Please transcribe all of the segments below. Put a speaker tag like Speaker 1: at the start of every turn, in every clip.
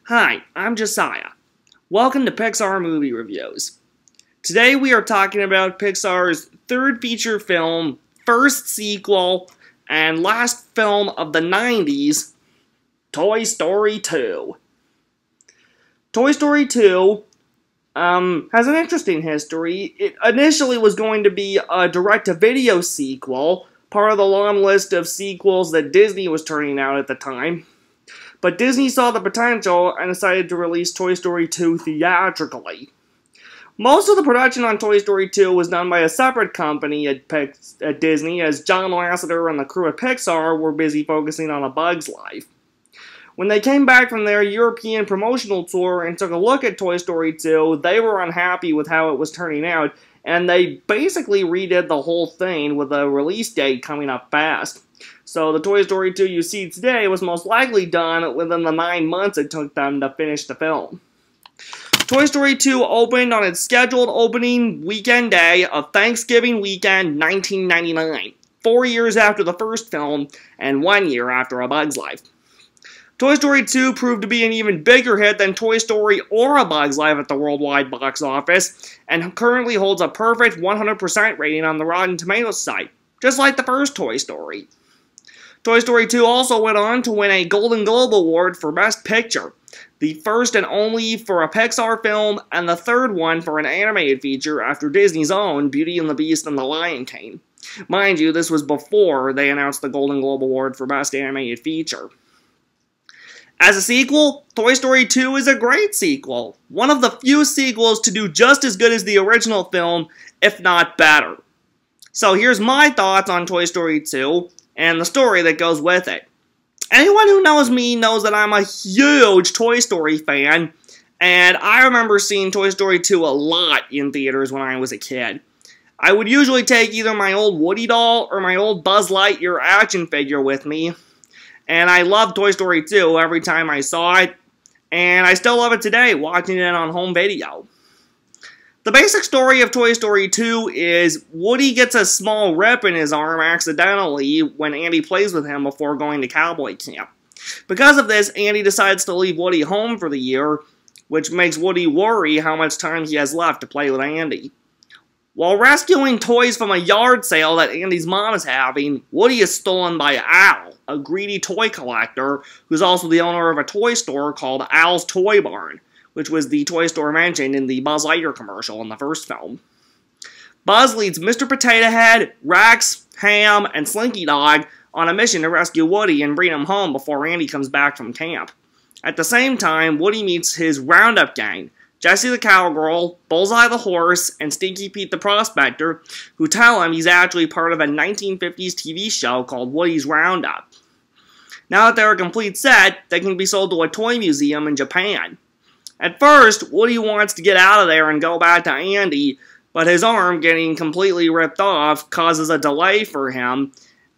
Speaker 1: Hi, I'm Josiah. Welcome to Pixar Movie Reviews. Today we are talking about Pixar's third feature film, first sequel, and last film of the 90s, Toy Story 2. Toy Story 2 has an interesting history. It initially was going to be a direct-to-video sequel, part of the long list of sequels that Disney was turning out at the time. But Disney saw the potential and decided to release Toy Story 2 theatrically. Most of the production on Toy Story 2 was done by a separate company at Disney, as John Lasseter and the crew at Pixar were busy focusing on A Bug's Life. When they came back from their European promotional tour and took a look at Toy Story 2, they were unhappy with how it was turning out, and they basically redid the whole thing with a release date coming up fast. So the Toy Story 2 you see today was most likely done within the 9 months it took them to finish the film. Toy Story 2 opened on its scheduled opening weekend day of Thanksgiving weekend 1999, 4 years after the first film and 1 year after A Bug's Life. Toy Story 2 proved to be an even bigger hit than Toy Story or A Bug's Life at the worldwide box office, and currently holds a perfect 100% rating on the Rotten Tomatoes site, just like the first Toy Story. Toy Story 2 also went on to win a Golden Globe Award for Best Picture, the first and only for a Pixar film, and the third one for an animated feature after Disney's own Beauty and the Beast and the Lion King. Mind you, this was before they announced the Golden Globe Award for Best Animated Feature. As a sequel, Toy Story 2 is a great sequel, one of the few sequels to do just as good as the original film, if not better. So here's my thoughts on Toy Story 2, and the story that goes with it. Anyone who knows me knows that I'm a huge Toy Story fan, and I remember seeing Toy Story 2 a lot in theaters when I was a kid. I would usually take either my old Woody doll or my old Buzz Lightyear action figure with me, and I loved Toy Story 2 every time I saw it, and I still love it today, watching it on home video. The basic story of Toy Story 2 is Woody gets a small rip in his arm accidentally when Andy plays with him before going to cowboy camp. Because of this, Andy decides to leave Woody home for the year, which makes Woody worry how much time he has left to play with Andy. While rescuing toys from a yard sale that Andy's mom is having, Woody is stolen by Al, a greedy toy collector who's also the owner of a toy store called Al's Toy Barn, which was the toy store mentioned in the Buzz Lightyear commercial in the first film. Buzz leads Mr. Potato Head, Rex, Ham, and Slinky Dog on a mission to rescue Woody and bring him home before Andy comes back from camp. At the same time, Woody meets his Roundup gang, Jessie the Cowgirl, Bullseye the Horse, and Stinky Pete the Prospector, who tell him he's actually part of a 1950s TV show called Woody's Roundup. Now that they're a complete set, they can be sold to a toy museum in Japan. At first, Woody wants to get out of there and go back to Andy, but his arm getting completely ripped off causes a delay for him,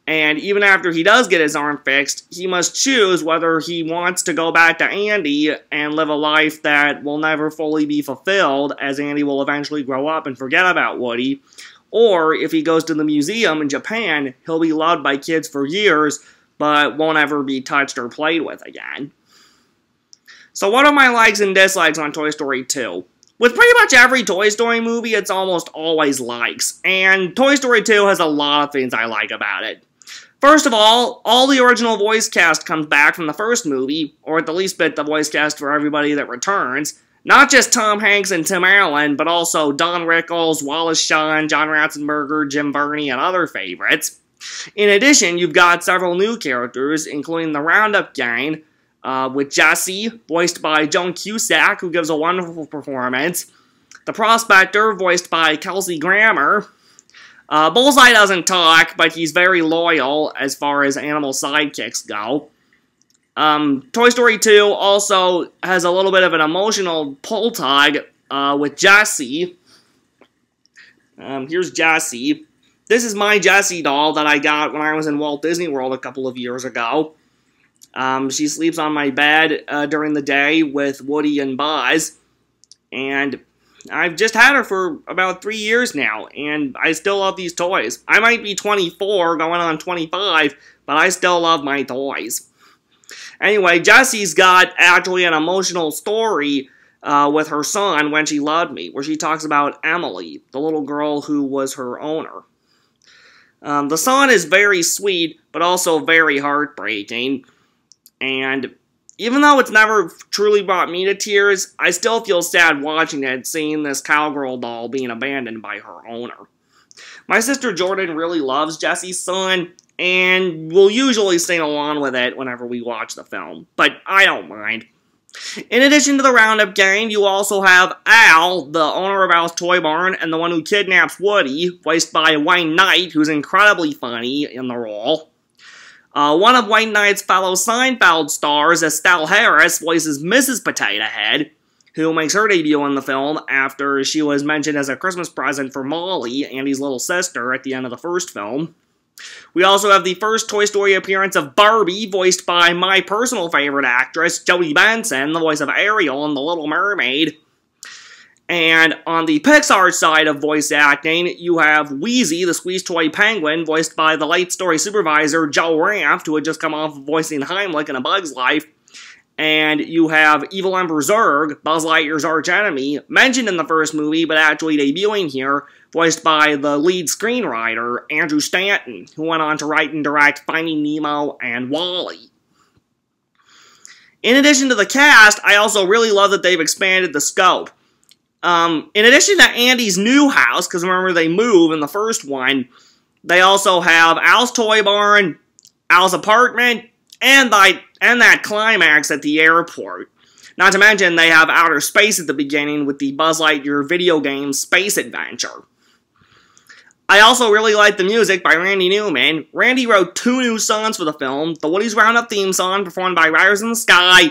Speaker 1: and even after he does get his arm fixed, he must choose whether he wants to go back to Andy and live a life that will never fully be fulfilled, as Andy will eventually grow up and forget about Woody, or if he goes to the museum in Japan, he'll be loved by kids for years, but won't ever be touched or played with again. So what are my likes and dislikes on Toy Story 2? With pretty much every Toy Story movie, it's almost always likes, and Toy Story 2 has a lot of things I like about it. First of all the original voice cast comes back from the first movie, or at the least bit the voice cast for everybody that returns. Not just Tom Hanks and Tim Allen, but also Don Rickles, Wallace Shawn, John Ratzenberger, Jim Varney, and other favorites. In addition, you've got several new characters, including the Roundup Gang, with Jessie, voiced by Joan Cusack, who gives a wonderful performance. The Prospector, voiced by Kelsey Grammer. Bullseye doesn't talk, but he's very loyal as far as animal sidekicks go. Toy Story 2 also has a little bit of an emotional pull tug with Jessie. Here's Jessie. This is my Jessie doll that I got when I was in Walt Disney World a couple of years ago. She sleeps on my bed during the day with Woody and Buzz, and I've just had her for about 3 years now, and I still love these toys. I might be 24, going on 25, but I still love my toys. Anyway, Jessie's got actually an emotional story with her son, When She Loved Me, where she talks about Emily, the little girl who was her owner. The song is very sweet, but also very heartbreaking, and even though it's never truly brought me to tears, I still feel sad watching it, seeing this cowgirl doll being abandoned by her owner. My sister Jordan really loves Jessie's son, and will usually sing along with it whenever we watch the film, but I don't mind. In addition to the Roundup Gang, you also have Al, the owner of Al's Toy Barn, and the one who kidnaps Woody, voiced by Wayne Knight, who's incredibly funny in the role. One of Wayne Knight's fellow Seinfeld stars, Estelle Harris, voices Mrs. Potato Head, who makes her debut in the film after she was mentioned as a Christmas present for Molly, Andy's little sister, at the end of the first film. We also have the first Toy Story appearance of Barbie, voiced by my personal favorite actress, Jodie Benson, the voice of Ariel in The Little Mermaid. And on the Pixar side of voice acting, you have Wheezy, the Squeeze Toy Penguin, voiced by the late story supervisor Joe Ranft, who had just come off of voicing Heimlich in A Bug's Life. And you have Evil Emperor Zurg, Buzz Lightyear's archenemy, mentioned in the first movie, but actually debuting here, voiced by the lead screenwriter, Andrew Stanton, who went on to write and direct Finding Nemo and WALL-E. In addition to the cast, I also really love that they've expanded the scope. In addition to Andy's new house, because remember they move in the first one, they also have Al's Toy Barn, Al's apartment, and that climax at the airport. Not to mention, they have outer space at the beginning with the Buzz Lightyear video game Space Adventure. I also really like the music by Randy Newman. Randy wrote 2 new songs for the film, the Woody's Roundup theme song performed by Riders in the Sky,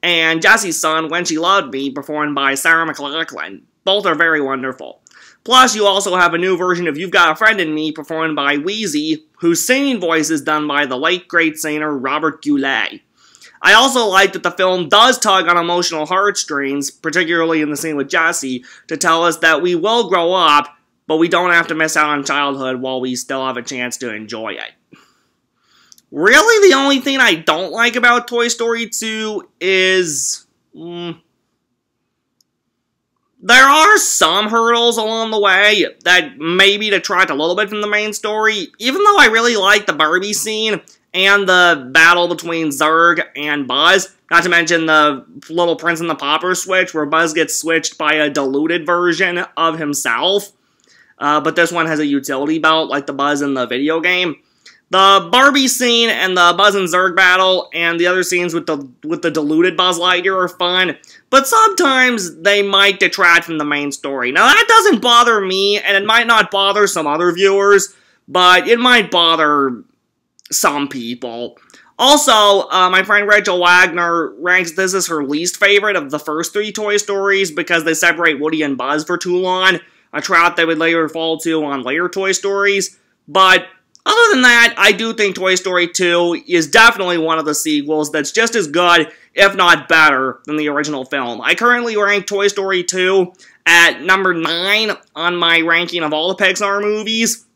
Speaker 1: and Jessie's song, When She Loved Me, performed by Sarah McLachlan. Both are very wonderful. Plus, you also have a new version of You've Got a Friend in Me, performed by Wheezy, whose singing voice is done by the late great singer Robert Goulet. I also like that the film does tug on emotional heartstrings, particularly in the scene with Jessie, to tell us that we will grow up, but we don't have to miss out on childhood while we still have a chance to enjoy it. Really, the only thing I don't like about Toy Story 2 is... there are some hurdles along the way that maybe detract a little bit from the main story, even though I really like the Barbie scene and the battle between Zurg and Buzz, not to mention the Little Prince and the Pauper switch, where Buzz gets switched by a diluted version of himself. But this one has a utility belt, like the Buzz in the video game. The Barbie scene and the Buzz and Zurg battle and the other scenes with the diluted Buzz Lightyear are fun, but sometimes they might detract from the main story. Now that doesn't bother me, and it might not bother some other viewers, but it might bother some people. Also, my friend Rachel Wagner ranks this as her least favorite of the first 3 Toy Stories because they separate Woody and Buzz for too long, a trope they would later fall to on later Toy Stories. But other than that, I do think Toy Story 2 is definitely one of the sequels that's just as good, if not better, than the original film. I currently rank Toy Story 2 at number 9 on my ranking of all the Pixar movies.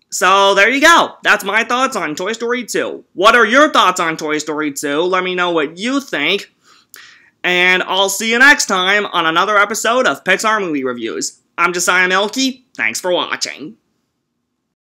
Speaker 1: So there you go. That's my thoughts on Toy Story 2. What are your thoughts on Toy Story 2? Let me know what you think. And I'll see you next time on another episode of Pixar Movie Reviews. I'm Josiah Milkey. Thanks for watching.